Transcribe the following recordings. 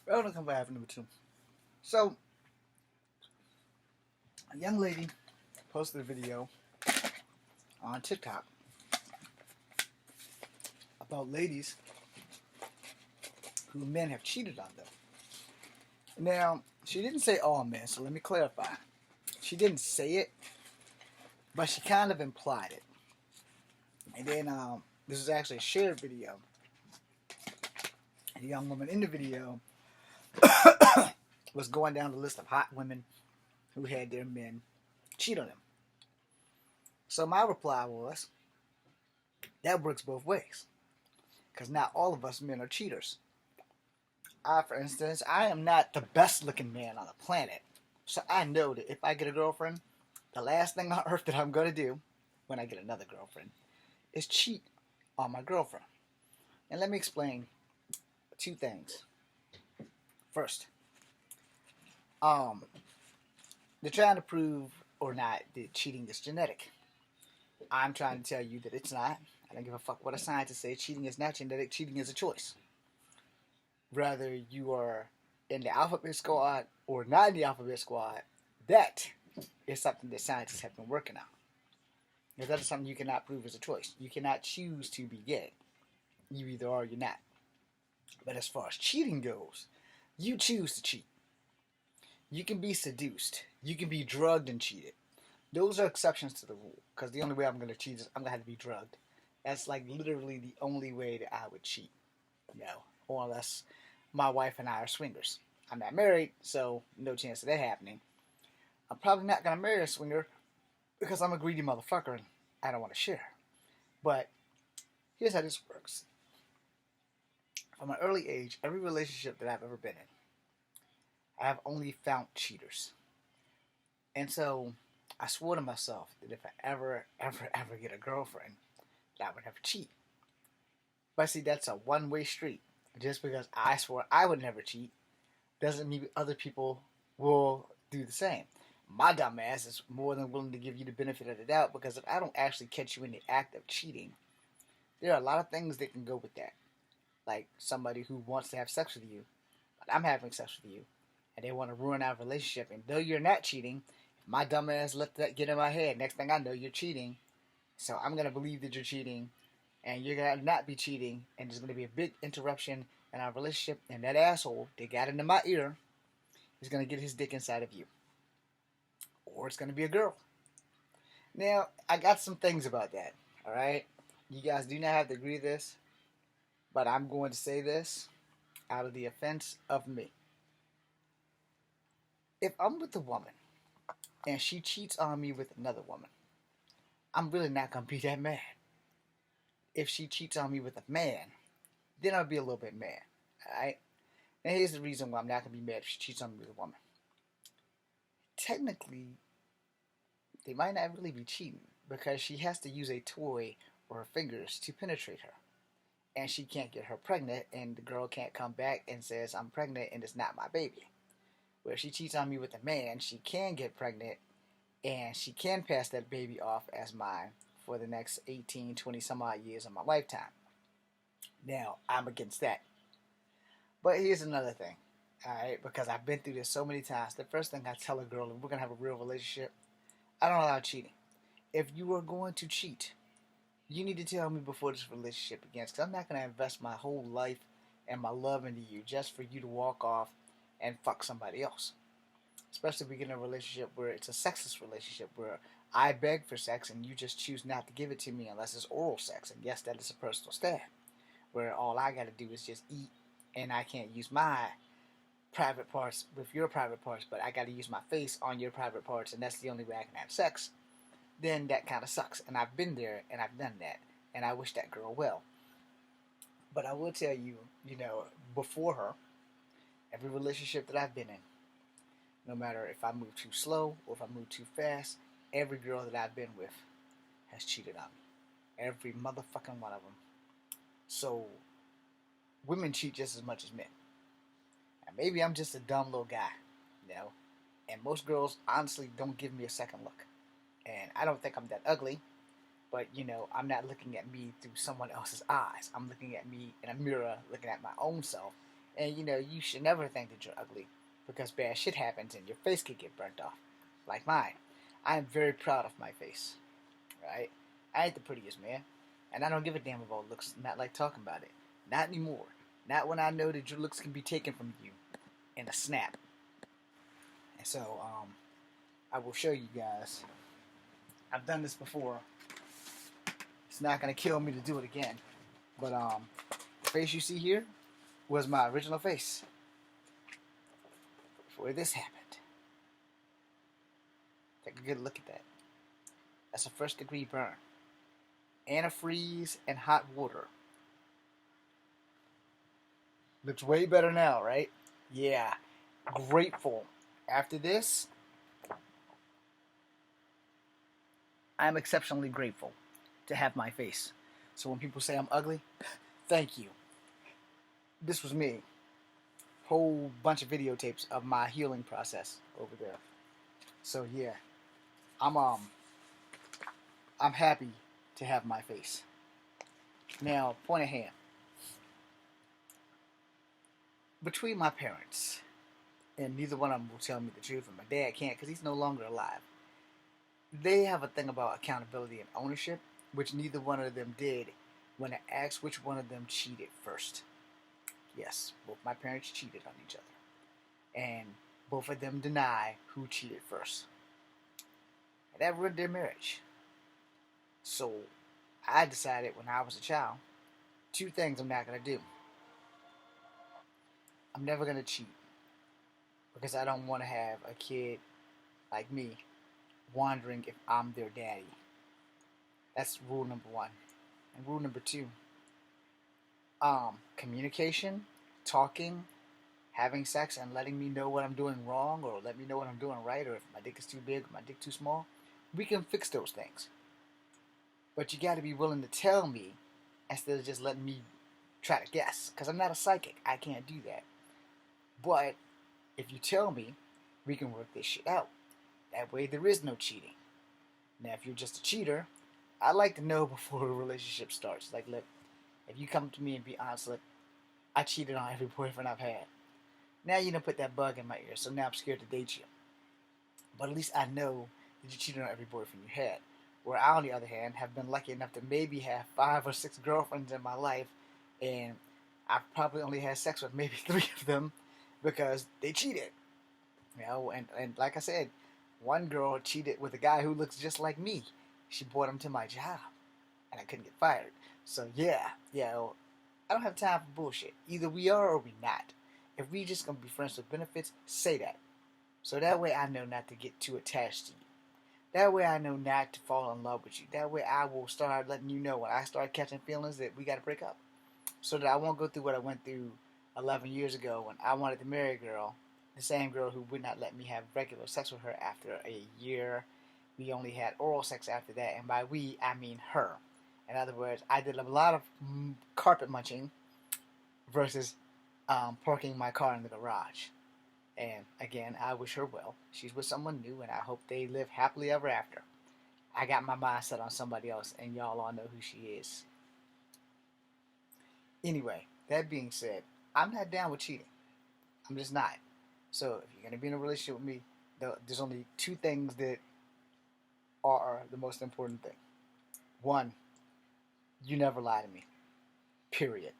Welcome back number two. So, a young lady posted a video on TikTok about ladies who men have cheated on them. Now, she didn't say all men, so let me clarify. She didn't say it, but she kind of implied it. And then this is actually a shared video. The young woman in the video was going down the list of hot women who had their men cheat on them. So my reply was, that works both ways. Because not all of us men are cheaters. For instance, I am not the best looking man on the planet. So I know that if I get a girlfriend, the last thing on earth that I'm going to do when I get another girlfriend is cheat on my girlfriend. And let me explain two things. First, they're trying to prove or not that cheating is genetic. I'm trying to tell you that it's not. I don't give a fuck what a scientist says. Cheating is not genetic. Cheating is a choice. Whether you are in the alphabet squad or not in the alphabet squad, that is something that scientists have been working on. Because that is something you cannot prove as a choice. You cannot choose to be gay. You either are or you're not. But as far as cheating goes, you choose to cheat. You can be seduced. You can be drugged and cheated. Those are exceptions to the rule. Because the only way I'm going to cheat is I'm going to have to be drugged. That's like literally the only way that I would cheat. You know, or unless my wife and I are swingers. I'm not married, so no chance of that happening. I'm probably not going to marry a swinger because I'm a greedy motherfucker and I don't want to share. But here's how this works. From an early age, every relationship that I've ever been in, I have only found cheaters. And so I swore to myself that if I ever get a girlfriend, that I would never cheat. But see, that's a one-way street. Just because I swore I would never cheat doesn't mean other people will do the same. My dumb ass is more than willing to give you the benefit of the doubt because if I don't actually catch you in the act of cheating, there are a lot of things that can go with that. Like somebody who wants to have sex with you, but I'm having sex with you, and they want to ruin our relationship. And though you're not cheating, if my dumb ass let that get in my head, next thing I know, you're cheating. So I'm going to believe that you're cheating, and you're going to not be cheating, and there's going to be a big interruption in our relationship, and that asshole that got into my ear is going to get his dick inside of you. Or it's going to be a girl. Now, I got some things about that, alright? You guys do not have to agree with this, but I'm going to say this out of the offense of me. If I'm with a woman, and she cheats on me with another woman, I'm really not going to be that mad. If she cheats on me with a man, then I'll be a little bit mad. Alright? And here's the reason why I'm not going to be mad if she cheats on me with a woman. Technically, they might not really be cheating because she has to use a toy or her fingers to penetrate her. And she can't get her pregnant, and the girl can't come back and says, I'm pregnant and it's not my baby. Where if she cheats on me with a man, she can get pregnant and she can pass that baby off as mine for the next 18, 20 some odd years of my lifetime. Now, I'm against that. But here's another thing, alright, because I've been through this so many times. The first thing I tell a girl, and we're going to have a real relationship, I don't allow cheating. If you are going to cheat, you need to tell me before this relationship begins, because I'm not going to invest my whole life and my love into you just for you to walk off and fuck somebody else. Especially if we get in a relationship where it's a sexist relationship, where I beg for sex and you just choose not to give it to me unless it's oral sex. And yes, that is a personal stab, where all I got to do is just eat, and I can't use my private parts with your private parts, but I got to use my face on your private parts, and that's the only way I can have sex. Then that kind of sucks. And I've been there, and I've done that, and I wish that girl well. But I will tell you, before her, every relationship that I've been in, no matter if I move too slow or if I move too fast, every girl that I've been with has cheated on me. Every motherfucking one of them. So, women cheat just as much as men. And maybe I'm just a dumb little guy, and most girls honestly don't give me a second look. And I don't think I'm that ugly, but I'm not looking at me through someone else's eyes. I'm looking at me in a mirror, looking at my own self, And you should never think that you're ugly because bad shit happens and your face could get burnt off, like mine. I am very proud of my face, right? I ain't the prettiest man, and I don't give a damn about looks. Not like talking about it. Not anymore. Not when I know that your looks can be taken from you in a snap. And so, I will show you guys. I've done this before. It's not gonna kill me to do it again. But the face you see here was my original face before this happened. Take a good look at that. That's a first degree burn. Antifreeze and hot water. Looks way better now, right? Yeah. Grateful. After this, I'm exceptionally grateful to have my face. So when people say I'm ugly, thank you. This was me. Whole bunch of videotapes of my healing process over there. So yeah, I'm happy to have my face. Now, point of hand. Between my parents, and neither one of them will tell me the truth, and my dad can't because he's no longer alive. They have a thing about accountability and ownership, which neither one of them did when I asked which one of them cheated first. Yes, both my parents cheated on each other. And both of them deny who cheated first. And that ruined their marriage. So I decided when I was a child, two things I'm not going to do. I'm never going to cheat because I don't want to have a kid like me wondering if I'm their daddy. That's rule number one. And rule number two, communication, talking, having sex, and letting me know what I'm doing wrong, or let me know what I'm doing right, or if my dick is too big or my dick too small. We can fix those things. But you got to be willing to tell me instead of just letting me try to guess. Because I'm not a psychic. I can't do that. But if you tell me, we can work this shit out. That way there is no cheating. Now, if you're just a cheater, I like to know before a relationship starts. Like, look, if you come to me and be honest, look, I cheated on every boyfriend I've had. Now you done put that bug in my ear, so now I'm scared to date you. But at least I know that you cheated on every boyfriend you had. Where I, on the other hand, have been lucky enough to maybe have 5 or 6 girlfriends in my life, and I've probably only had sex with maybe 3 of them because they cheated. And like I said, one girl cheated with a guy who looks just like me. She brought him to my job, and I couldn't get fired. So yeah, I don't have time for bullshit. Either we are or we not. If we just gonna be friends with benefits, say that. So that way I know not to get too attached to you. That way I know not to fall in love with you. That way I will start letting you know when I start catching feelings that we gotta break up. So that I won't go through what I went through 11 years ago when I wanted to marry a girl, the same girl who would not let me have regular sex with her after a year. We only had oral sex after that, and by we, I mean her. In other words, I did a lot of carpet munching versus parking my car in the garage. And again, I wish her well. She's with someone new, and I hope they live happily ever after. I got my mind set on somebody else, and y'all all know who she is. Anyway, that being said, I'm not down with cheating. I'm just not. So if you're going to be in a relationship with me, there's only 2 things that are the most important thing. 1, you never lie to me. Period.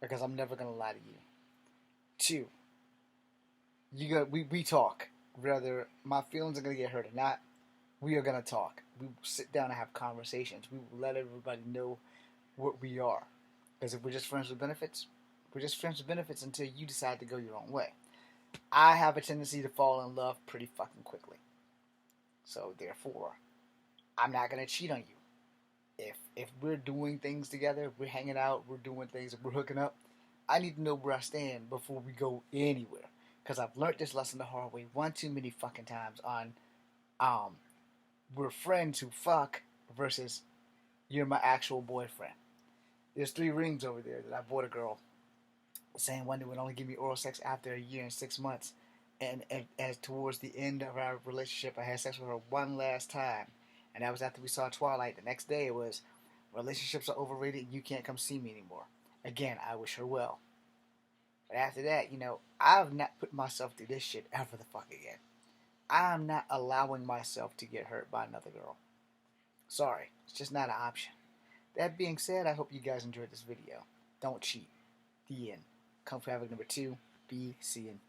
Because I'm never going to lie to you. 2, we talk. Whether my feelings are going to get hurt or not, we are going to talk. We will sit down and have conversations. We will let everybody know what we are. Because if we're just friends with benefits, we're just friends with benefits until you decide to go your own way. I have a tendency to fall in love pretty fucking quickly. So therefore, I'm not going to cheat on you. If we're doing things together, we're hanging out, we're doing things, we're hooking up, I need to know where I stand before we go anywhere. Because I've learned this lesson the hard way one too many fucking times on we're friends who fuck versus you're my actual boyfriend. There's 3 rings over there that I bought a girl saying one that would only give me oral sex after a year and 6 months. And as towards the end of our relationship, I had sex with her one last time. And that was after we saw Twilight. The next day it was, relationships are overrated, you can't come see me anymore. Again, I wish her well. But after that, I've not put myself through this shit ever the fuck again. I'm not allowing myself to get hurt by another girl. Sorry, it's just not an option. That being said, I hope you guys enjoyed this video. Don't cheat. The end. Come for having number 2. Be seeing.